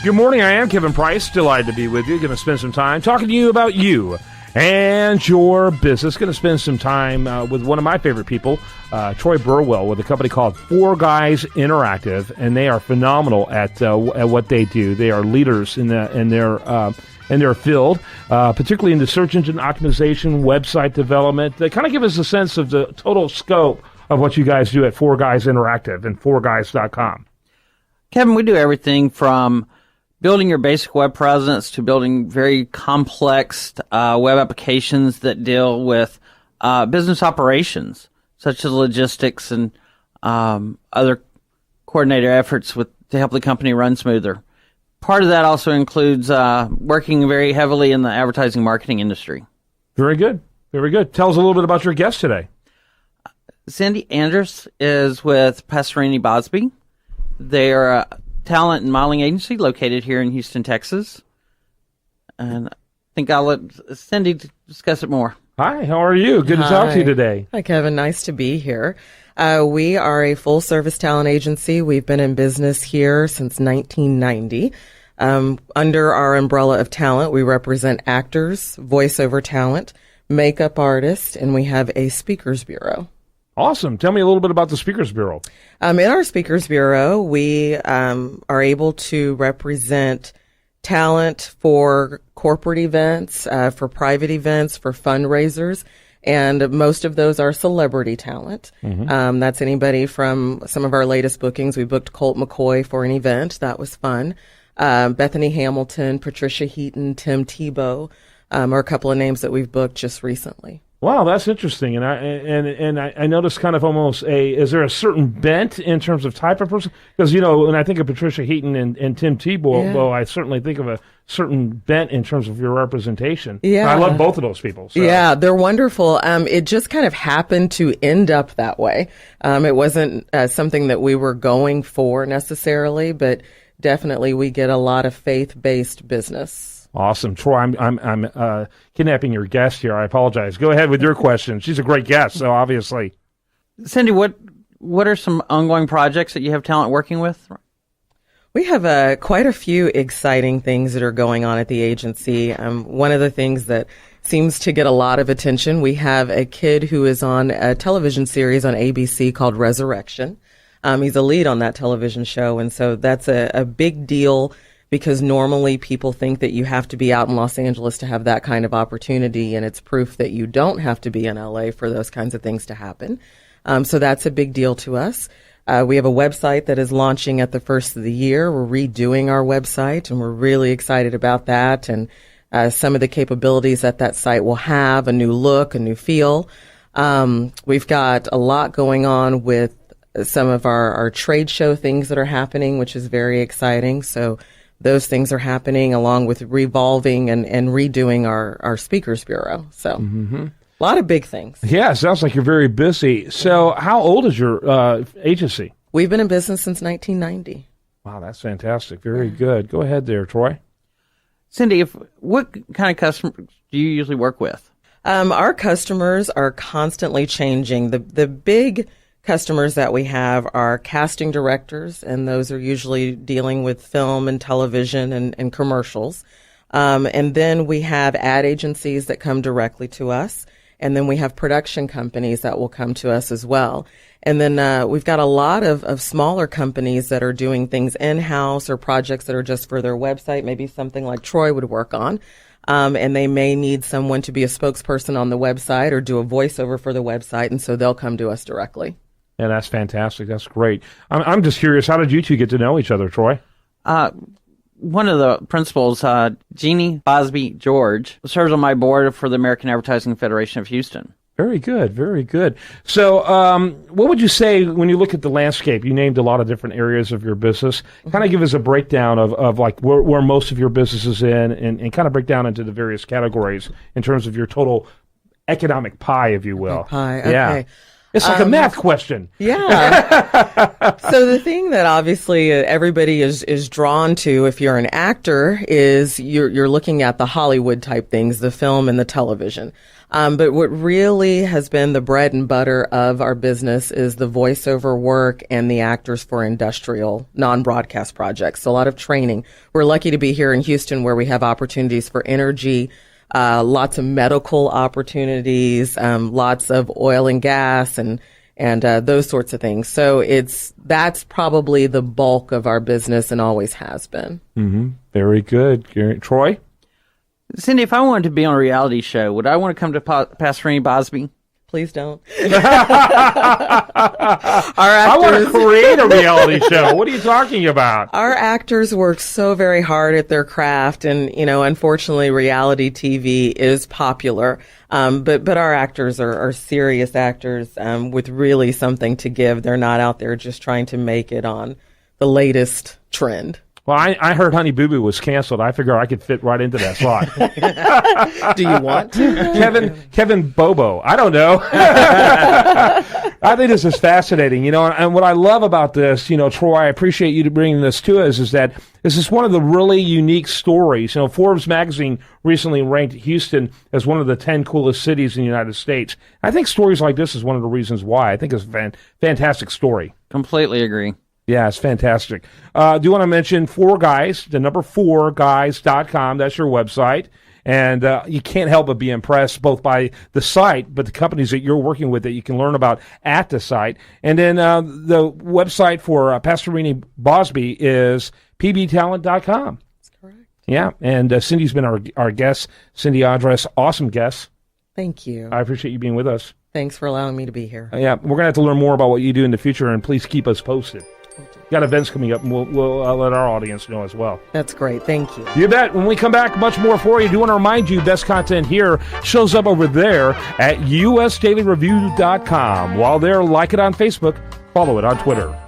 Good morning. I am Kevin Price. Delighted to be with you. Going to spend some time talking to you about you and your business. Going to spend some time with one of my favorite people, Troy Burwell, with a company called Four Guys Interactive, and they are phenomenal at what they do. They are leaders in their field, particularly in the search engine optimization, website development. They kind of give us a sense of the total scope of what you guys do at Four Guys Interactive and 4guys.com. Kevin, we do everything from building your basic web presence to building very complex web applications that deal with business operations, such as logistics and other coordinator efforts to help the company run smoother. Part of that also includes working very heavily in the advertising marketing industry. Very good. Very good. Tell us a little bit about your guest today. Cindi Andress is with Pastorini Bosby. They are a talent and modeling agency located here in Houston, Texas. And I think I'll let Cindi discuss it more. Hi, how are you? Good to talk to you today. Hi, Kevin. Nice to be here. We are a full-service talent agency. We've been in business here since 1990. Under our umbrella of talent, we represent actors, voiceover talent, makeup artists, and we have a speakers bureau. Awesome. Tell me a little bit about the Speakers Bureau. In our Speakers Bureau, we are able to represent talent for corporate events, for private events, for fundraisers, and most of those are celebrity talent. Mm-hmm. That's anybody from some of our latest bookings. We booked Colt McCoy for an event. That was fun. Bethany Hamilton, Patricia Heaton, Tim Tebow are a couple of names that we've booked just recently. Wow, that's interesting, and I noticed kind of almost is there a certain bent in terms of type of person? Because when I think of Patricia Heaton and Tim Tebow, well, I certainly think of a certain bent in terms of your representation. Yeah, I love both of those people. So. Yeah, they're wonderful. It just kind of happened to end up that way. It wasn't something that we were going for necessarily, but definitely we get a lot of faith-based business. Awesome. Troy, I'm kidnapping your guest here. I apologize. Go ahead with your question. She's a great guest, so obviously. Cindi, what are some ongoing projects that you have talent working with? We have quite a few exciting things that are going on at the agency. One of the things that seems to get a lot of attention, we have a kid who is on a television series on ABC called Resurrection. He's a lead on that television show, and so that's a big deal because normally people think that you have to be out in Los Angeles to have that kind of opportunity, and it's proof that you don't have to be in LA for those kinds of things to happen. So that's a big deal to us. We have a website that is launching at the first of the year. We're redoing our website, and we're really excited about that, and some of the capabilities that site will have, a new look, a new feel. We've got a lot going on with some of our trade show things that are happening, which is very exciting. So those things are happening along with revolving and redoing our Speakers Bureau. So a lot of big things. Yeah, it sounds like you're very busy. So how old is your agency? We've been in business since 1990. Wow, that's fantastic. Very good. Go ahead there, Troy. Cindi, what kind of customers do you usually work with? Our customers are constantly changing. The big customers that we have are casting directors, and those are usually dealing with film and television and commercials. And then we have ad agencies that come directly to us. And then we have production companies that will come to us as well. And then we've got a lot of smaller companies that are doing things in-house or projects that are just for their website, maybe something like Troy would work on. And they may need someone to be a spokesperson on the website or do a voiceover for the website, and so they'll come to us directly. Yeah, that's fantastic. That's great. I'm just curious, how did you two get to know each other, Troy? One of the principals, Jeannie Bosby George, serves on my board for the American Advertising Federation of Houston. Very good, very good. So what would you say when you look at the landscape? You named a lot of different areas of your business. Kind of give us a breakdown of like where most of your business is in and kind of break down into the various categories in terms of your total economic pie, if you will. Pie, okay. Yeah. It's like a math question. Yeah. So the thing that obviously everybody is drawn to if you're an actor is you're looking at the Hollywood type things, the film and the television. But what really has been the bread and butter of our business is the voiceover work and the actors for industrial non-broadcast projects. So a lot of training. We're lucky to be here in Houston where we have opportunities for energy, lots of medical opportunities, lots of oil and gas and those sorts of things. So that's probably the bulk of our business and always has been. Mm-hmm. Very good. Troy? Cindy, if I wanted to be on a reality show, would I want to come to Pastor Rini Bosby? Please don't. I want to create a reality show. What are you talking about? Our actors work so very hard at their craft, and unfortunately, reality TV is popular. But our actors are serious actors with really something to give. They're not out there just trying to make it on the latest trend. Well, I heard Honey Boo Boo was canceled. I figure I could fit right into that slot. Do you want to? Kevin Bobo. I don't know. I think this is fascinating, and what I love about this, Troy, I appreciate you bringing this to us, is that this is one of the really unique stories. Forbes magazine recently ranked Houston as one of the 10 coolest cities in the United States. I think stories like this is one of the reasons why. I think it's a fantastic story. Completely agree. Yeah, it's fantastic. Do you want to mention 4Guys, the number 4guys.com. That's your website. And you can't help but be impressed both by the site, but the companies that you're working with that you can learn about at the site. And then the website for Pastor Rini Bosby is pbtalent.com. That's correct. Yeah, and Cindy's been our guest, Cindi Andress. Awesome guest. Thank you. I appreciate you being with us. Thanks for allowing me to be here. Yeah, we're going to have to learn more about what you do in the future, and please keep us posted. Got events coming up, and we'll let our audience know as well. That's great. Thank you. You bet. When we come back, much more for you. Do want to remind you, best content here shows up over there at usdailyreview.com. While there, like it on Facebook, follow it on Twitter.